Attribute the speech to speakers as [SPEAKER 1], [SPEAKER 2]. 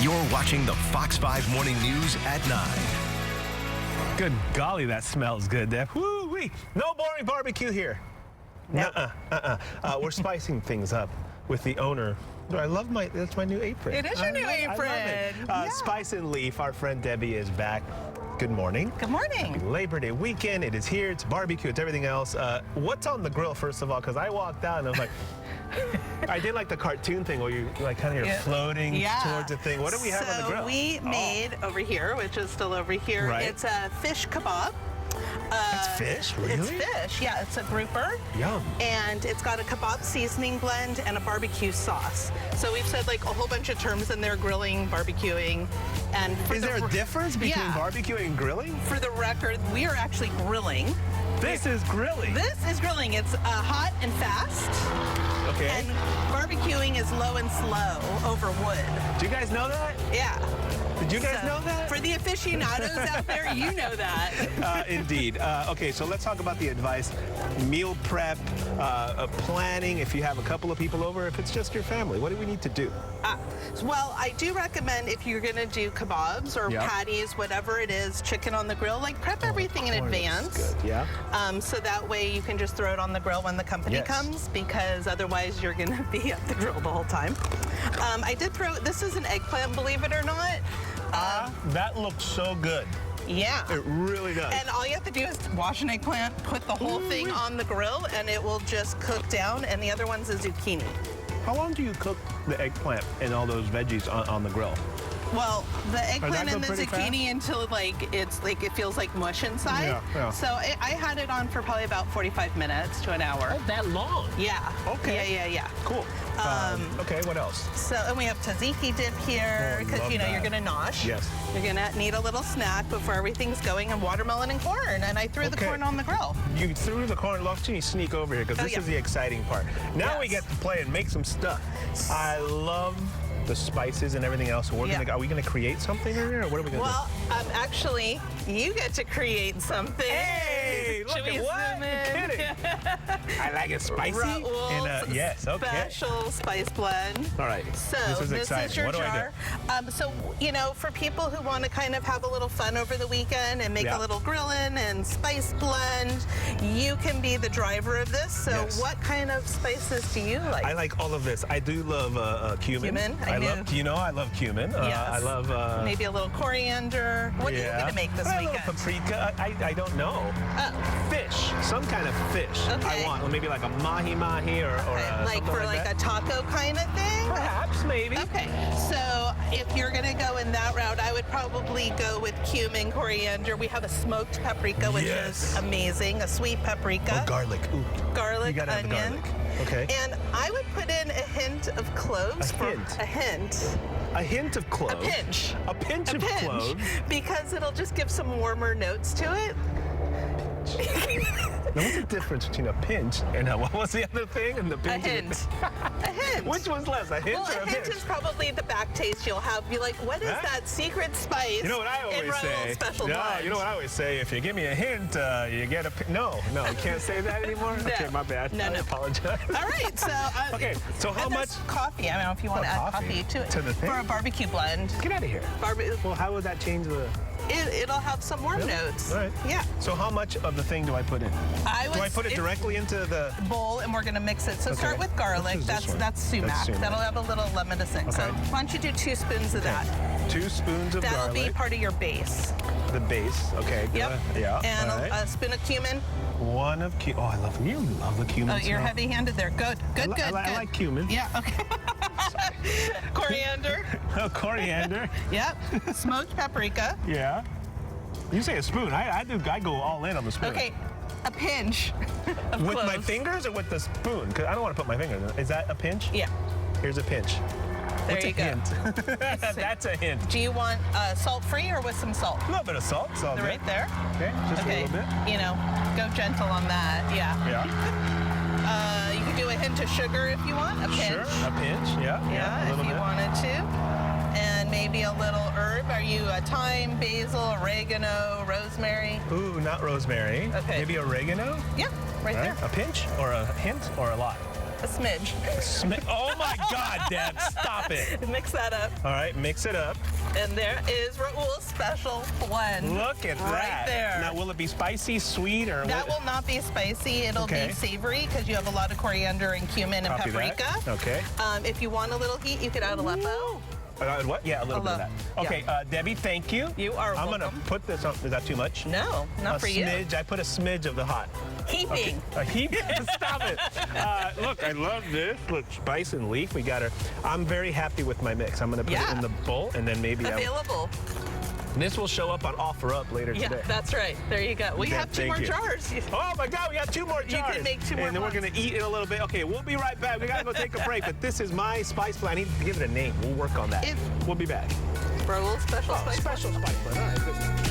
[SPEAKER 1] You're watching the Fox 5 Morning News at 9.
[SPEAKER 2] Good golly, that smells good, Deb. Woo-wee. No boring barbecue here. We're spicing things up with the owner. That's my new apron.
[SPEAKER 3] It is your new apron.
[SPEAKER 2] I love it. Spice and Leaf, our friend Debbie is back. Good morning.
[SPEAKER 3] Good morning.
[SPEAKER 2] Happy Labor Day weekend. It is here. It's barbecue. It's everything else. What's on the grill, first of all? Because I walked out and I was like, I did like the cartoon thing where you like kind of you're floating towards the thing. What do we have on the grill?
[SPEAKER 3] So we made over here, which is still over here.
[SPEAKER 2] Right.
[SPEAKER 3] It's a fish kebab.
[SPEAKER 2] It's fish, really?
[SPEAKER 3] It's fish, yeah. It's a grouper.
[SPEAKER 2] Yum.
[SPEAKER 3] And it's got a kebab seasoning blend and a barbecue sauce. So we've said like a whole bunch of terms in there: grilling, barbecuing, and
[SPEAKER 2] Is there a difference between barbecuing and grilling?
[SPEAKER 3] For the record, we are actually grilling.
[SPEAKER 2] This is grilling.
[SPEAKER 3] This is grilling. It's hot and fast.
[SPEAKER 2] Okay.
[SPEAKER 3] And barbecuing is low and slow over wood.
[SPEAKER 2] Do you guys know that?
[SPEAKER 3] Yeah.
[SPEAKER 2] Did you guys know that?
[SPEAKER 3] For the aficionados out there, you know that.
[SPEAKER 2] Indeed. Okay, so let's talk about the advice. Meal prep, planning, if you have a couple of people over, if it's just your family, what do we need to do?
[SPEAKER 3] Well, I do recommend if you're going to do kebabs or patties, whatever it is, chicken on the grill, like prep everything in advance.
[SPEAKER 2] Good, yeah.
[SPEAKER 3] So that way you can just throw it on the grill when the company comes, because otherwise you're going to be at the grill the whole time. I did this is an eggplant, believe it or not.
[SPEAKER 2] That looks so good.
[SPEAKER 3] Yeah.
[SPEAKER 2] It really does.
[SPEAKER 3] And all you have to do is wash an eggplant, put the whole thing on the grill, and it will just cook down, and the other one's a zucchini.
[SPEAKER 2] How long do you cook the eggplant and all those veggies on the grill?
[SPEAKER 3] Well, the eggplant and the zucchini until it feels like mush inside.
[SPEAKER 2] Yeah.
[SPEAKER 3] So I had it on for probably about 45 minutes to an hour.
[SPEAKER 2] Oh, that long?
[SPEAKER 3] Yeah.
[SPEAKER 2] Okay.
[SPEAKER 3] Yeah.
[SPEAKER 2] Cool. Okay, what else?
[SPEAKER 3] So, and we have tzatziki dip here, because you're gonna nosh.
[SPEAKER 2] Yes.
[SPEAKER 3] You're gonna need a little snack before everything's going, and watermelon and corn. And I threw the corn on the grill.
[SPEAKER 2] You threw the corn. Let's sneak over here, because this is the exciting part. Now we get to play and make some stuff. I love the spices and everything else. Are we gonna create something in here, or what are we gonna do?
[SPEAKER 3] Well, actually, you get to create something.
[SPEAKER 2] Hey, look at what? You're kidding. I like it spicy.
[SPEAKER 3] Raoul's
[SPEAKER 2] yes, okay.
[SPEAKER 3] special spice blend.
[SPEAKER 2] All right.
[SPEAKER 3] So
[SPEAKER 2] this is
[SPEAKER 3] your
[SPEAKER 2] what
[SPEAKER 3] jar. So for people who want to kind of have a little fun over the weekend and make a little grilling and spice blend, you can be the driver of this. So what kind of spices do you like?
[SPEAKER 2] I like all of this. I do love cumin. I love cumin. I love
[SPEAKER 3] maybe a little coriander. What are you gonna make this weekend?
[SPEAKER 2] A little paprika. I don't know. Fish. Some kind of fish.
[SPEAKER 3] Okay.
[SPEAKER 2] I want maybe like a mahi-mahi or
[SPEAKER 3] like for like a taco kind of thing?
[SPEAKER 2] Perhaps, maybe.
[SPEAKER 3] Okay, so if you're gonna go in that route, I would probably go with cumin, coriander. We have a smoked paprika, which is amazing. A sweet paprika.
[SPEAKER 2] Oh, garlic. Ooh.
[SPEAKER 3] Garlic,
[SPEAKER 2] you gotta have the
[SPEAKER 3] onion.
[SPEAKER 2] garlic. Okay.
[SPEAKER 3] And I would put in a hint of cloves.
[SPEAKER 2] A hint? A hint of cloves?
[SPEAKER 3] A pinch.
[SPEAKER 2] A pinch of cloves?
[SPEAKER 3] Because it'll just give some warmer notes to it.
[SPEAKER 2] Now, what's the difference between a pinch and what was the other thing? And the pinch.
[SPEAKER 3] A hint. A hint.
[SPEAKER 2] Which one's less, a hint or a pinch?
[SPEAKER 3] Well, a hint is probably the back taste you'll have. Be like, what is that secret spice?
[SPEAKER 2] You know what I always say? You know what I always say? If you give me a hint, you get a pinch. No, you can't say that anymore?
[SPEAKER 3] No.
[SPEAKER 2] Okay, my bad. I apologize.
[SPEAKER 3] All right, so...
[SPEAKER 2] okay, so how much...
[SPEAKER 3] coffee. I don't know if you want to add coffee to it.
[SPEAKER 2] To the thing?
[SPEAKER 3] For a barbecue blend.
[SPEAKER 2] Get out of here. Well, how would that change the...
[SPEAKER 3] It'll have some warm notes.
[SPEAKER 2] All right.
[SPEAKER 3] Yeah.
[SPEAKER 2] So how much of the thing do I put in? Do I put it directly into the
[SPEAKER 3] bowl, and we're gonna mix it? So start with garlic. That's sumac. That'll have a little lemon essence. Okay. So why don't you do 2 spoons of that?
[SPEAKER 2] 2 spoons of garlic.
[SPEAKER 3] That'll be part of your base.
[SPEAKER 2] The base. Okay.
[SPEAKER 3] Yep.
[SPEAKER 2] Yeah.
[SPEAKER 3] And a spoon of cumin.
[SPEAKER 2] 1 of cumin. Oh, I love the cumin.
[SPEAKER 3] Oh, you're heavy-handed there. Good. I
[SPEAKER 2] like cumin.
[SPEAKER 3] Yeah. Okay. Coriander.
[SPEAKER 2] Coriander.
[SPEAKER 3] Yep. Smoked paprika.
[SPEAKER 2] Yeah. You say a spoon. I go all in on the spoon.
[SPEAKER 3] Okay. A pinch of
[SPEAKER 2] with
[SPEAKER 3] cloves.
[SPEAKER 2] my fingers or with the spoon? Because I don't want to put my fingers in. Is that a pinch?
[SPEAKER 3] Yeah.
[SPEAKER 2] Here's a pinch.
[SPEAKER 3] There
[SPEAKER 2] What's
[SPEAKER 3] you go.
[SPEAKER 2] Hint? That's a hint.
[SPEAKER 3] Do you want salt-free or with some salt?
[SPEAKER 2] A little bit of salt. Salt
[SPEAKER 3] right there.
[SPEAKER 2] Okay, just a little bit.
[SPEAKER 3] Go gentle on that. Yeah.
[SPEAKER 2] Yeah.
[SPEAKER 3] You can do a hint of sugar if you want. A pinch.
[SPEAKER 2] Sure. A pinch. Yeah.
[SPEAKER 3] Yeah, if you wanted to. And maybe a little herb. Are you thyme, basil, oregano, rosemary?
[SPEAKER 2] Ooh, not rosemary.
[SPEAKER 3] Okay.
[SPEAKER 2] Maybe oregano?
[SPEAKER 3] Yeah, right there.
[SPEAKER 2] A pinch or a hint or a lot?
[SPEAKER 3] A smidge.
[SPEAKER 2] Oh my God, Deb, stop it.
[SPEAKER 3] Mix that up.
[SPEAKER 2] All right, mix it up.
[SPEAKER 3] And there is Raul's Special Blend.
[SPEAKER 2] Look at
[SPEAKER 3] right
[SPEAKER 2] that.
[SPEAKER 3] There.
[SPEAKER 2] Now, will it be spicy, sweet, or
[SPEAKER 3] that will not be spicy. It'll be savory because you have a lot of coriander and cumin and paprika.
[SPEAKER 2] That. Okay.
[SPEAKER 3] If you want a little heat, you could add Aleppo.
[SPEAKER 2] What? Yeah, a little bit of that. Okay, yeah. Debbie, thank you.
[SPEAKER 3] You are welcome.
[SPEAKER 2] I'm going to put this on. Is that too much?
[SPEAKER 3] No, not for you.
[SPEAKER 2] A smidge. I put a smidge of the hot.
[SPEAKER 3] Heaping.
[SPEAKER 2] Okay. A heap? Stop it. Look, I love this. Look, spice and leaf. We got her. I'm very happy with my mix. I'm going to put it in the bowl and then maybe
[SPEAKER 3] available.
[SPEAKER 2] This will show up on OfferUp later today.
[SPEAKER 3] Yeah, that's right. There you go. We have 2 more jars.
[SPEAKER 2] Oh my God, we got 2 more jars.
[SPEAKER 3] You can make 2 more.
[SPEAKER 2] And then we're going to eat in a little bit. Okay, we'll be right back. We got to go take a break. But this is my spice blend. I need to give it a name. We'll work on that. We'll be back.
[SPEAKER 3] Raul's Special Spice Blend.
[SPEAKER 2] Special Spice Blend. All right, good.